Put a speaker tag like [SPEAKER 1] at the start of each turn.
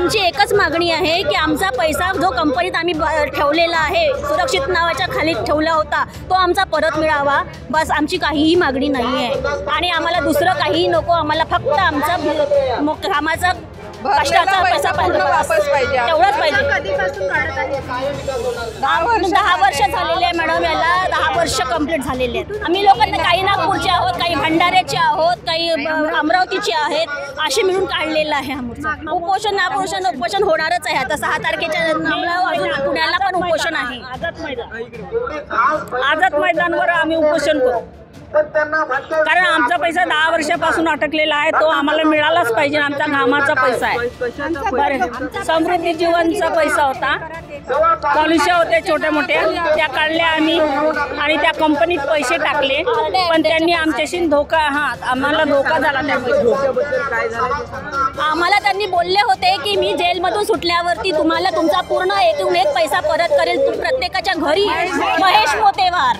[SPEAKER 1] आमची एकच मागणी आहे की आमचा पैसा जो कंपनीत आम्ही ठेवलेला आहे, सुरक्षित नावाच्या खाली ठेवला होता, तो आमचा परत मिळावा. बस आमची काहीही मागणी नाही आहे आणि आम्हाला दुसरं काहीही नको. आम्हाला फक्त आमचा कामाचा कष्टाचा पैसा वापस पाहिजे, तेवढंच पाहिजे.
[SPEAKER 2] कधीपासून काढत आहे?
[SPEAKER 1] 10 वर्ष झालेले आहे मॅडम, याला 10 वर्ष कंप्लीट झालेले आहेत. आम्ही लोकांना काही नागपूरचे आहोत, काही भंडाऱ्याचे आहोत, काही अमरावतीचे आहेत, असे मिळून काढलेलं आहे आमचं उपोषण होणारच आहे. आता 6 तारखेच्या अजून पुण्याला पण उपोषण आहे.
[SPEAKER 3] आझाद मैदानवर आम्ही उपोषण करू, कारण आमचा पैसा 10 वर्षापासून अटकलेला आहे, तो आम्हाला मिळालाच पाहिजे. आमचा घामाचा पैसा आहे. समृद्धी जीवनचा पैसा होता, पॉलिसी होते छोट्या मोठ्या, त्या काढल्या आम्ही आणि त्या कंपनीत पैसे टाकले, पण त्यांनी आमच्याशी आम्हाला धोका झाला.
[SPEAKER 1] आम्हाला त्यांनी बोलले होते की मी जेलमधून सुटल्यावरती तुम्हाला तुमचा पूर्ण एकूण एक पैसा परत करेल, प्रत्येकाच्या घरी. महेश मोतेवार.